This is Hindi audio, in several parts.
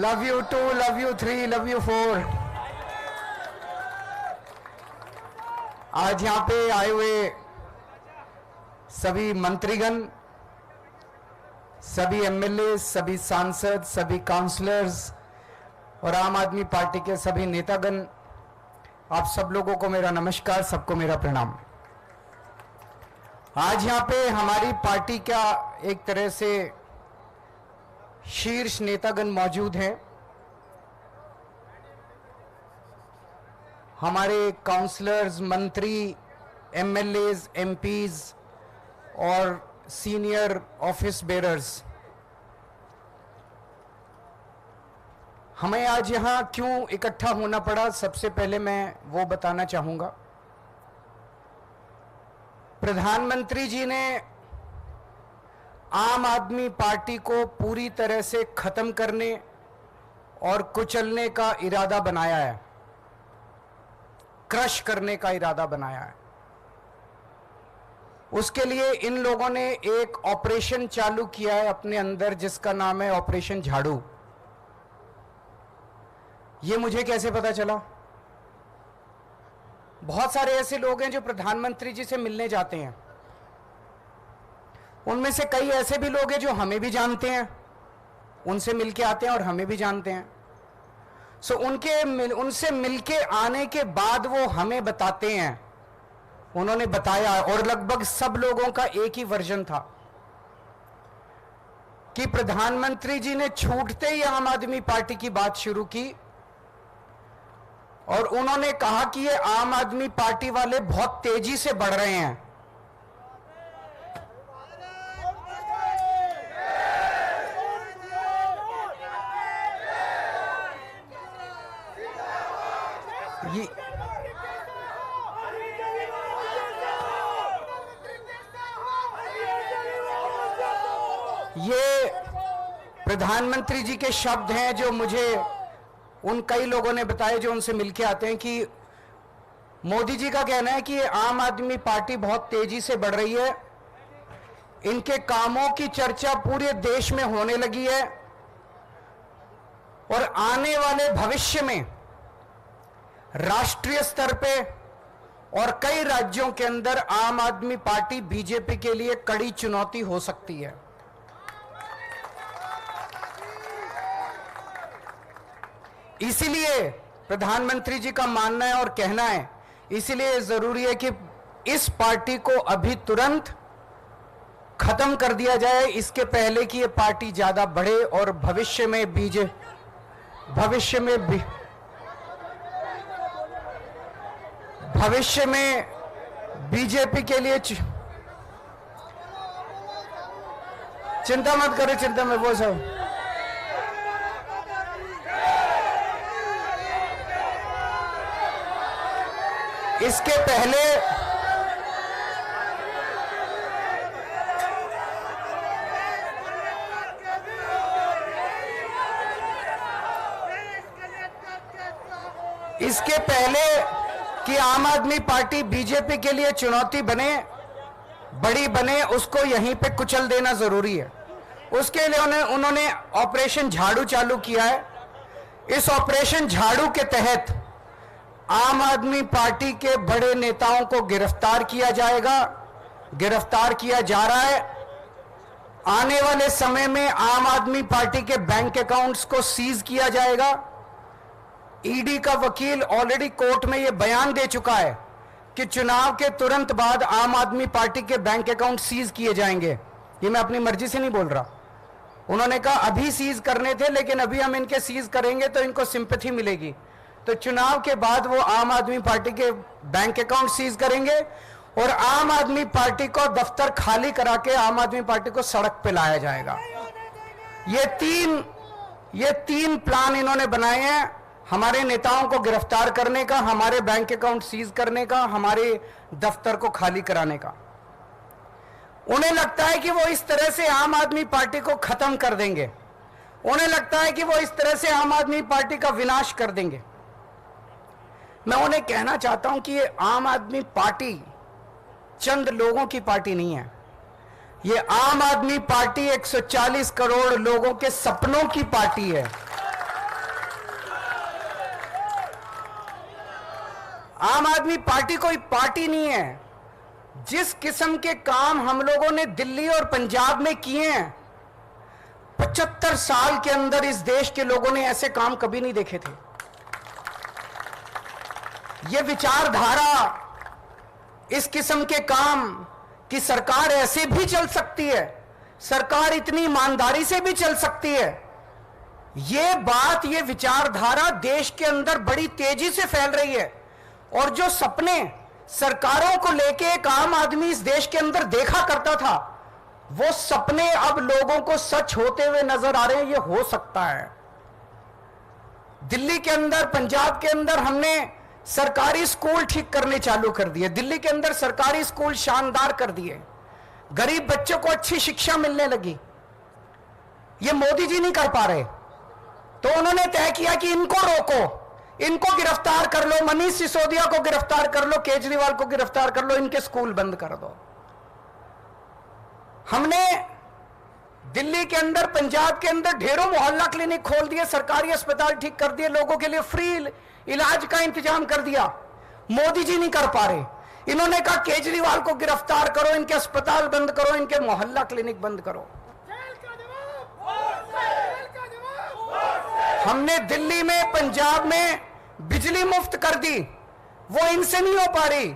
Love you 2, love you 3, love you 4। आज यहां पे आए हुए सभी मंत्रीगण, सभी एमएलए, सभी सांसद, सभी काउंसलर्स और आम आदमी पार्टी के सभी नेतागण, आप सब लोगों को मेरा नमस्कार, सबको मेरा प्रणाम। आज यहां पे हमारी पार्टी का एक तरह से शीर्ष नेतागण मौजूद हैं। हमारे काउंसलर्स, मंत्री, एमएलएज, एमपीज और सीनियर ऑफिस बेरर्स। हमें आज यहां क्यों इकट्ठा होना पड़ा, सबसे पहले मैं वो बताना चाहूंगा। प्रधानमंत्री जी ने आम आदमी पार्टी को पूरी तरह से खत्म करने और कुचलने का इरादा बनाया है, क्रश करने का इरादा बनाया है। उसके लिए इन लोगों ने एक ऑपरेशन चालू किया है अपने अंदर, जिसका नाम है ऑपरेशन झाड़ू। ये मुझे कैसे पता चला? बहुत सारे ऐसे लोग हैं जो प्रधानमंत्री जी से मिलने जाते हैं। उनमें से कई ऐसे भी लोग हैं जो हमें भी जानते हैं, उनसे मिलके आते हैं और हमें भी जानते हैं। सो उनसे मिलके आने के बाद वो हमें बताते हैं, उन्होंने बताया, और लगभग सब लोगों का एक ही वर्जन था कि प्रधानमंत्री जी ने छूटते ही आम आदमी पार्टी की बात शुरू की और उन्होंने कहा कि ये आम आदमी पार्टी वाले बहुत तेजी से बढ़ रहे हैं। ये प्रधानमंत्री जी के शब्द हैं जो मुझे उन कई लोगों ने बताए जो उनसे मिलके आते हैं कि मोदी जी का कहना है कि आम आदमी पार्टी बहुत तेजी से बढ़ रही है, इनके कामों की चर्चा पूरे देश में होने लगी है और आने वाले भविष्य में राष्ट्रीय स्तर पे और कई राज्यों के अंदर आम आदमी पार्टी बीजेपी के लिए कड़ी चुनौती हो सकती है। इसीलिए प्रधानमंत्री जी का मानना है और कहना है, इसीलिए जरूरी है कि इस पार्टी को अभी तुरंत खत्म कर दिया जाए, इसके पहले कि ये पार्टी ज्यादा बढ़े और भविष्य में बीजेपी के लिए चिंता मत करो, चिंता में वो सब इसके पहले कि आम आदमी पार्टी बीजेपी के लिए चुनौती बने, बड़ी बने, उसको यहीं पे कुचल देना जरूरी है। उसके लिए उन्होंने ऑपरेशन झाड़ू चालू किया है। इस ऑपरेशन झाड़ू के तहत आम आदमी पार्टी के बड़े नेताओं को गिरफ्तार किया जाएगा, गिरफ्तार किया जा रहा है। आने वाले समय में आम आदमी पार्टी के बैंक अकाउंट्स को सीज किया जाएगा। ईडी का वकील ऑलरेडी कोर्ट में यह बयान दे चुका है कि चुनाव के तुरंत बाद आम आदमी पार्टी के बैंक अकाउंट सीज किए जाएंगे। ये मैं अपनी मर्जी से नहीं बोल रहा। उन्होंने कहा अभी सीज करने थे, लेकिन अभी हम इनके सीज करेंगे तो इनको सिंपैथी मिलेगी, तो चुनाव के बाद वो आम आदमी पार्टी के बैंक अकाउंट सीज करेंगे और आम आदमी पार्टी को दफ्तर खाली करा के आम आदमी पार्टी को सड़क पे लाया जाएगा। ये तीन प्लान इन्होंने बनाए हैं, हमारे नेताओं को गिरफ्तार करने का, हमारे बैंक अकाउंट सीज करने का, हमारे दफ्तर को खाली कराने का। उन्हें लगता है कि वो इस तरह से आम आदमी पार्टी को खत्म कर देंगे, उन्हें लगता है कि वो इस तरह से आम आदमी पार्टी का विनाश कर देंगे। मैं उन्हें कहना चाहता हूं कि ये आम आदमी पार्टी चंद लोगों की पार्टी नहीं है, ये आम आदमी पार्टी 140 करोड़ लोगों के सपनों की पार्टी है। आम आदमी पार्टी कोई पार्टी नहीं है। जिस किस्म के काम हम लोगों ने दिल्ली और पंजाब में किए हैं, 75 साल के अंदर इस देश के लोगों ने ऐसे काम कभी नहीं देखे थे। ये विचारधारा, इस किस्म के काम कि सरकार ऐसे भी चल सकती है, सरकार इतनी ईमानदारी से भी चल सकती है, ये बात, ये विचारधारा देश के अंदर बड़ी तेजी से फैल रही है। और जो सपने सरकारों को लेके एक आम आदमी इस देश के अंदर देखा करता था, वो सपने अब लोगों को सच होते हुए नजर आ रहे हैं। ये हो सकता है। दिल्ली के अंदर, पंजाब के अंदर हमने सरकारी स्कूल ठीक करने चालू कर दिए। दिल्ली के अंदर सरकारी स्कूल शानदार कर दिए, गरीब बच्चों को अच्छी शिक्षा मिलने लगी। ये मोदी जी नहीं कर पा रहे, तो उन्होंने तय किया कि इनको रोको, इनको गिरफ्तार कर लो, मनीष सिसोदिया को गिरफ्तार कर लो, केजरीवाल को गिरफ्तार कर लो, इनके स्कूल बंद कर दो। हमने दिल्ली के अंदर, पंजाब के अंदर ढेरों मोहल्ला क्लिनिक खोल दिए, सरकारी अस्पताल ठीक कर दिए, लोगों के लिए फ्री इलाज का इंतजाम कर दिया। मोदी जी नहीं कर पा रहे। इन्होंने कहा केजरीवाल को गिरफ्तार करो, इनके अस्पताल बंद करो, इनके मोहल्ला क्लिनिक बंद करो। हमने दिल्ली में, पंजाब में बिजली मुफ्त कर दी, वो इनसे नहीं हो पा रही।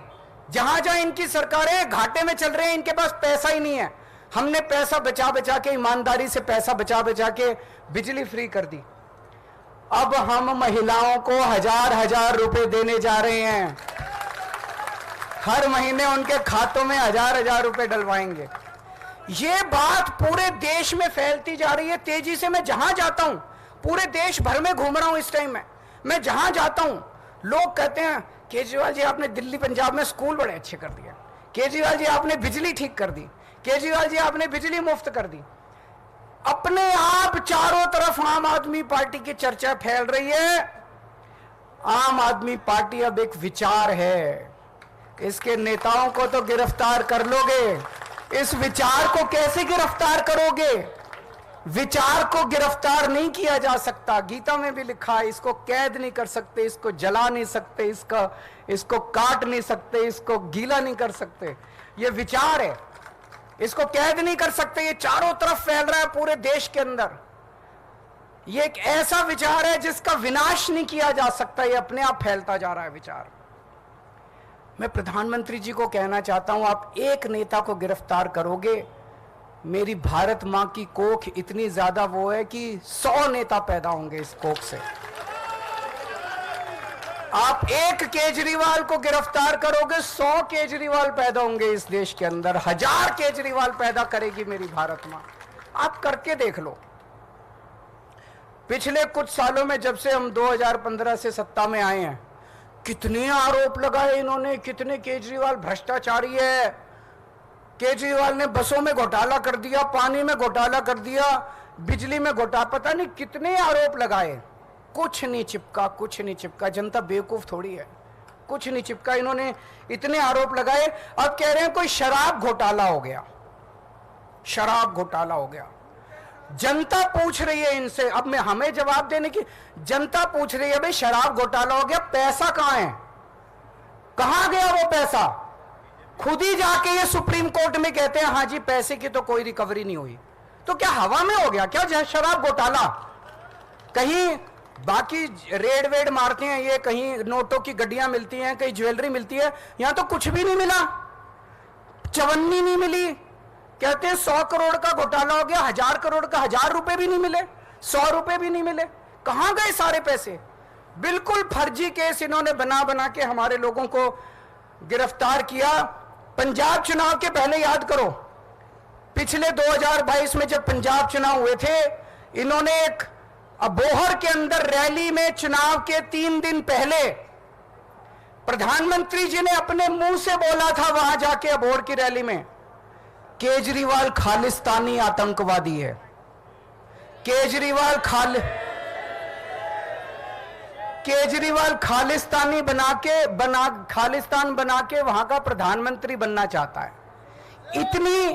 जहां जहां इनकी सरकारें घाटे में चल रहे हैं, इनके पास पैसा ही नहीं है। हमने पैसा बचा बचा के, ईमानदारी से पैसा बचा बचा के बिजली फ्री कर दी। अब हम महिलाओं को 1000-1000 रुपए देने जा रहे हैं। हर महीने उनके खातों में 1000-1000 रुपए डलवाएंगे। ये बात पूरे देश में फैलती जा रही है तेजी से। मैं जहां जाता हूं, पूरे देश भर में घूम रहा हूं इस टाइम में, मैं जहां जाता हूं लोग कहते हैं केजरीवाल जी आपने दिल्ली पंजाब में स्कूल बड़े अच्छे कर दिए, केजरीवाल जी आपने बिजली ठीक कर दी, केजरीवाल जी आपने बिजली मुफ्त कर दी। अपने आप चारों तरफ आम आदमी पार्टी की चर्चा फैल रही है। आम आदमी पार्टी अब एक विचार है, इसके नेताओं को तो गिरफ्तार कर लोगे, इस विचार को कैसे गिरफ्तार करोगे? विचार को गिरफ्तार नहीं किया जा सकता। गीता में भी लिखा है, इसको कैद नहीं कर सकते, इसको जला नहीं सकते, इसको काट नहीं सकते, इसको गीला नहीं कर सकते। ये विचार है, इसको कैद नहीं कर सकते। ये चारों तरफ फैल रहा है पूरे देश के अंदर। ये एक ऐसा विचार है जिसका विनाश नहीं किया जा सकता, ये अपने आप फैलता जा रहा है विचार। मैं प्रधानमंत्री जी को कहना चाहता हूं, आप एक नेता को गिरफ्तार करोगे, मेरी भारत मां की कोख इतनी ज्यादा वो है कि 100 नेता पैदा होंगे इस कोख से। आप एक केजरीवाल को गिरफ्तार करोगे, 100 केजरीवाल पैदा होंगे इस देश के अंदर, 1000 केजरीवाल पैदा करेगी मेरी भारत मां। आप करके देख लो। पिछले कुछ सालों में, जब से हम 2015 से सत्ता में आए हैं, कितने आरोप लगाए इन्होंने, कितने केजरीवाल भ्रष्टाचारी है, केजरीवाल ने बसों में घोटाला कर दिया, पानी में घोटाला कर दिया, बिजली में घोटाला, पता नहीं कितने आरोप लगाए, कुछ नहीं चिपका, कुछ नहीं चिपका। जनता बेवकूफ थोड़ी है, कुछ नहीं चिपका। इन्होंने इतने आरोप लगाए, अब कह रहे हैं कोई शराब घोटाला हो गया, शराब घोटाला हो गया। जनता पूछ रही है इनसे, अब मैं हमें जवाब देने की, जनता पूछ रही है भाई शराब घोटाला हो गया, पैसा कहां है, कहां गया वो पैसा? खुद ही जाके ये सुप्रीम कोर्ट में कहते हैं हाँ जी पैसे की तो कोई रिकवरी नहीं हुई। तो क्या हवा में हो गया क्या शराब घोटाला? कहीं बाकी रेड वेड मारते हैं ये, कहीं नोटों की गड्डियां मिलती हैं, कहीं ज्वेलरी मिलती है, यहां तो कुछ भी नहीं मिला, चवन्नी नहीं मिली। कहते हैं 100 करोड़ का घोटाला हो गया, 1000 करोड़ का 1000 रुपए भी नहीं मिले, 100 रुपए भी नहीं मिले। कहां गए सारे पैसे? बिल्कुल फर्जी केस इन्होंने बना बना के हमारे लोगों को गिरफ्तार किया। पंजाब चुनाव के पहले याद करो, पिछले 2022 में जब पंजाब चुनाव हुए थे, इन्होंने एक अबोहर के अंदर रैली में, चुनाव के 3 दिन पहले प्रधानमंत्री जी ने अपने मुंह से बोला था वहां जाके अबोहर की रैली में, केजरीवाल खालिस्तानी आतंकवादी है। केजरीवाल खालिस्तानी खालिस्तान बना के वहां का प्रधानमंत्री बनना चाहता है। इतनी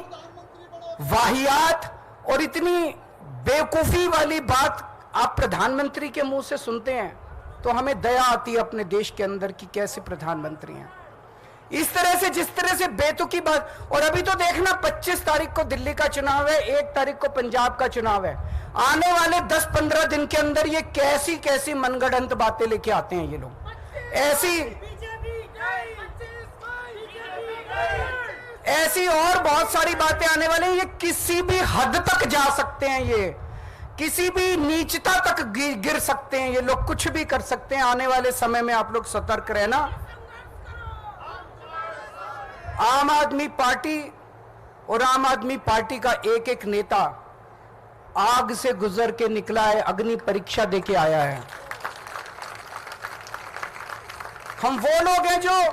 वाहियात और इतनी बेवकूफी वाली बात आप प्रधानमंत्री के मुंह से सुनते हैं। तो हमें दया आती है अपने देश के अंदर कि कैसे प्रधानमंत्री हैं। इस तरह से, जिस तरह से बेतुकी बात। और अभी तो देखना 25 तारीख को दिल्ली का चुनाव है, 1 तारीख को पंजाब का चुनाव है। आने वाले 10-15 दिन के अंदर ये कैसी कैसी मनगढ़ंत बातें लेके आते हैं ये लोग। ऐसी और बहुत सारी बातें आने वाली हैं। ये किसी भी हद तक जा सकते हैं, ये किसी भी नीचता तक गिर सकते हैं, ये लोग कुछ भी कर सकते हैं। आने वाले समय में आप लोग सतर्क रहना। आम आदमी पार्टी और आम आदमी पार्टी का एक एक नेता आग से गुजर के निकला है, अग्नि परीक्षा देके आया है। हम वो लोग हैं जो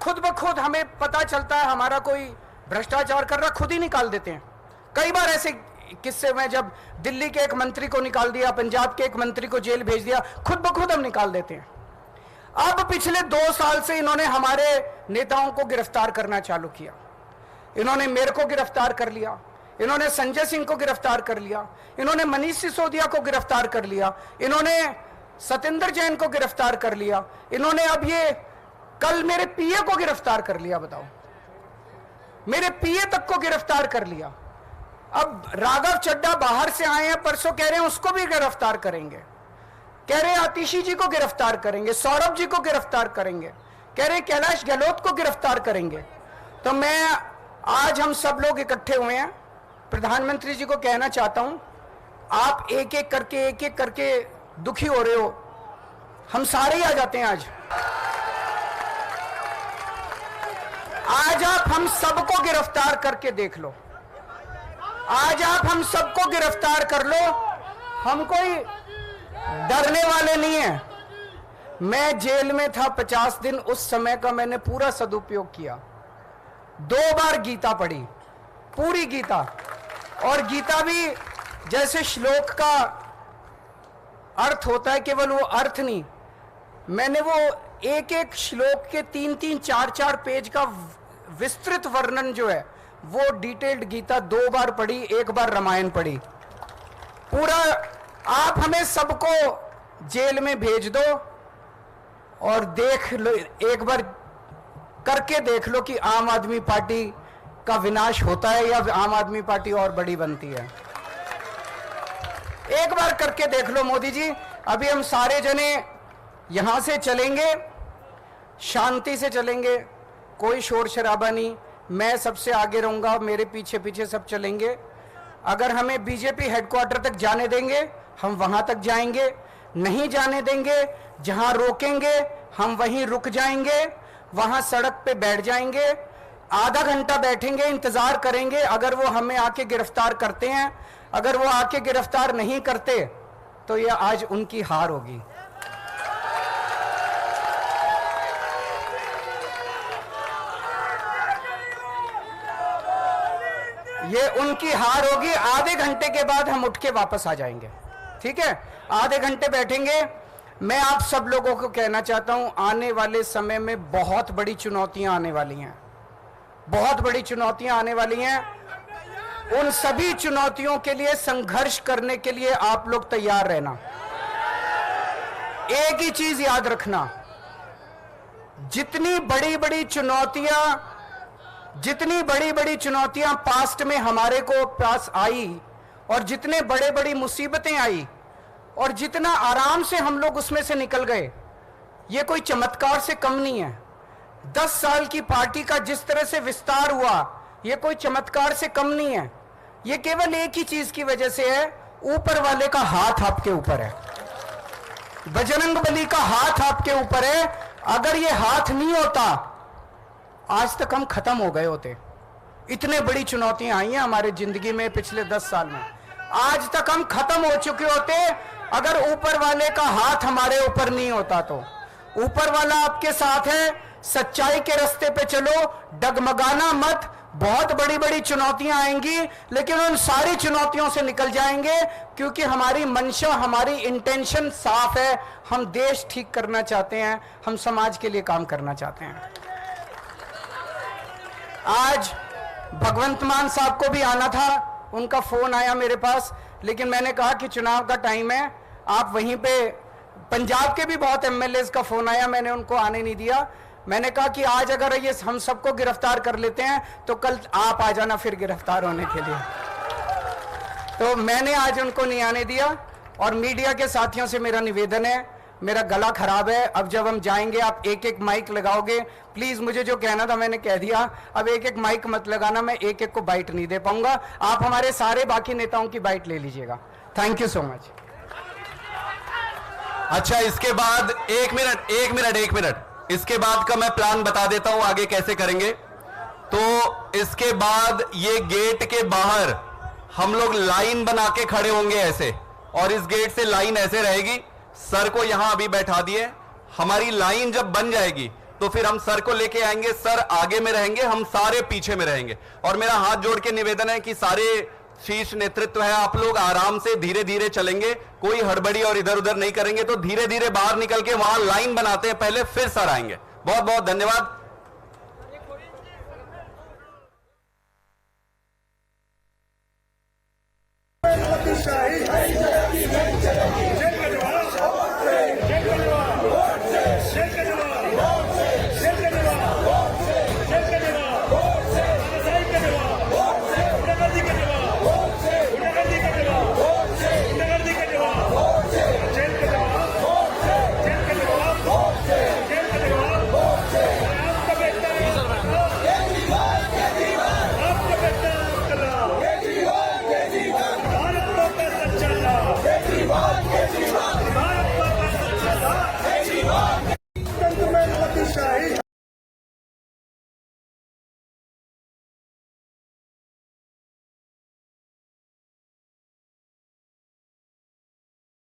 खुद ब खुद, हमें पता चलता है हमारा कोई भ्रष्टाचार कर रहा, खुद ही निकाल देते हैं। कई बार ऐसे किस्से में, जब दिल्ली के एक मंत्री को निकाल दिया, पंजाब के एक मंत्री को जेल भेज दिया, खुद ब खुद हम निकाल देते हैं। अब पिछले 2 साल से इन्होंने हमारे नेताओं को गिरफ्तार करना चालू किया। इन्होंने मेरे को गिरफ्तार कर लिया, इन्होंने संजय सिंह को गिरफ्तार कर लिया, इन्होंने मनीष सिसोदिया को गिरफ्तार कर लिया, इन्होंने सत्येंद्र जैन को गिरफ्तार कर लिया, इन्होंने अब ये कल मेरे पीए को गिरफ्तार कर लिया। बताओ, मेरे पीए तक को गिरफ्तार कर लिया। अब राघव चड्ढा बाहर से आए हैं, परसों कह रहे हैं उसको भी गिरफ्तार करेंगे, कह रहे हैं आतिशी जी को गिरफ्तार करेंगे, सौरभ जी को गिरफ्तार करेंगे, कह रहे हैं कैलाश गहलोत को गिरफ्तार करेंगे। तो मैं आज, हम सब लोग इकट्ठे हुए हैं, प्रधानमंत्री जी को कहना चाहता हूं, आप एक एक करके दुखी हो रहे हो, हम सारे ही आ जाते हैं आज आप हम सबको गिरफ्तार करके देख लो। आज आप हम सबको गिरफ्तार कर लो, हम कोई डरने वाले नहीं है। मैं जेल में था 50 दिन, उस समय का मैंने पूरा सदुपयोग किया। 2 बार गीता पढ़ी, पूरी गीता। और गीता भी जैसे श्लोक का अर्थ होता है, केवल वो अर्थ नहीं, मैंने वो एक एक श्लोक के 3-3, 4-4 पेज का विस्तृत वर्णन जो है, वो डिटेल्ड गीता 2 बार पढ़ी, 1 बार रामायण पढ़ी पूरा। आप हमें सबको जेल में भेज दो और देख लो, एक बार करके देख लो कि आम आदमी पार्टी का विनाश होता है या आम आदमी पार्टी और बड़ी बनती है। एक बार करके देख लो मोदी जी। अभी हम सारे जने यहां से चलेंगे, शांति से चलेंगे, कोई शोर शराबा नहीं। मैं सबसे आगे रहूंगा, मेरे पीछे पीछे सब चलेंगे। अगर हमें बीजेपी हेडक्वार्टर तक जाने देंगे, हम वहां तक जाएंगे। नहीं जाने देंगे, जहां रोकेंगे हम वहीं रुक जाएंगे, वहां सड़क पे बैठ जाएंगे, आधा घंटा बैठेंगे, इंतजार करेंगे। अगर वो हमें आके गिरफ्तार करते हैं, अगर वो आके गिरफ्तार नहीं करते, तो ये आज उनकी हार होगी। ये उनकी हार होगी। आधे घंटे के बाद हम उठ के वापस आ जाएंगे, ठीक है? आधे घंटे बैठेंगे। मैं आप सब लोगों को कहना चाहता हूं, आने वाले समय में बहुत बड़ी चुनौतियां आने वाली हैं, बहुत बड़ी चुनौतियां आने वाली हैं। उन सभी चुनौतियों के लिए संघर्ष करने के लिए आप लोग तैयार रहना। एक ही चीज याद रखना, जितनी बड़ी बड़ी चुनौतियां पास्ट में हमारे को पास आई, और जितने बड़े बड़ी मुसीबतें आई, और जितना आराम से हम लोग उसमें से निकल गए, ये कोई चमत्कार से कम नहीं है। 10 साल की पार्टी का जिस तरह से विस्तार हुआ, ये कोई चमत्कार से कम नहीं है। ये केवल एक ही चीज की वजह से है, ऊपर वाले का हाथ आपके ऊपर है, बजरंगबली का हाथ आपके ऊपर है। अगर ये हाथ नहीं होता, आज तक हम खत्म हो गए होते। इतने बड़ी चुनौतियां आई हैं हमारे जिंदगी में पिछले 10 साल में, आज तक हम खत्म हो चुके होते अगर ऊपर वाले का हाथ हमारे ऊपर नहीं होता। तो ऊपर वाला आपके साथ है, सच्चाई के रास्ते पे चलो, डगमगाना मत। बहुत बड़ी बड़ी चुनौतियां आएंगी, लेकिन उन सारी चुनौतियों से निकल जाएंगे, क्योंकि हमारी मंशा, हमारी इंटेंशन साफ है। हम देश ठीक करना चाहते हैं, हम समाज के लिए काम करना चाहते हैं। आज भगवंत मान साहब को भी आना था, उनका फोन आया मेरे पास, लेकिन मैंने कहा कि चुनाव का टाइम है, आप वहीं पे पंजाब के भी बहुत एमएलएज का फोन आया, मैंने उनको आने नहीं दिया। मैंने कहा कि आज अगर ये हम सबको गिरफ्तार कर लेते हैं तो कल आप आ जाना फिर गिरफ्तार होने के लिए। तो मैंने आज उनको नहीं आने दिया। और मीडिया के साथियों से मेरा निवेदन है, मेरा गला खराब है, अब जब हम जाएंगे आप एक एक माइक लगाओगे, प्लीज मुझे जो कहना था मैंने कह दिया, अब एक एक माइक मत लगाना, मैं एक एक को बाइट नहीं दे पाऊंगा, आप हमारे सारे बाकी नेताओं की बाइट ले लीजिएगा। Thank you so much. अच्छा, इसके बाद एक मिनट इसके बाद का मैं प्लान बता देता हूं आगे कैसे करेंगे। तो इसके बाद ये गेट के बाहर हम लोग लाइन बना के खड़े होंगे ऐसे, और इस गेट से लाइन ऐसे रहेगी। सर को यहां अभी बैठा दिए, हमारी लाइन जब बन जाएगी तो फिर हम सर को लेके आएंगे, सर आगे में रहेंगे, हम सारे पीछे में रहेंगे। और मेरा हाथ जोड़ के निवेदन है कि सारे शीर्ष नेतृत्व है, आप लोग आराम से धीरे धीरे चलेंगे, कोई हड़बड़ी और इधर उधर नहीं करेंगे। तो धीरे धीरे बाहर निकल के वहां लाइन बनाते हैं पहले, फिर सर आएंगे। बहुत बहुत धन्यवाद।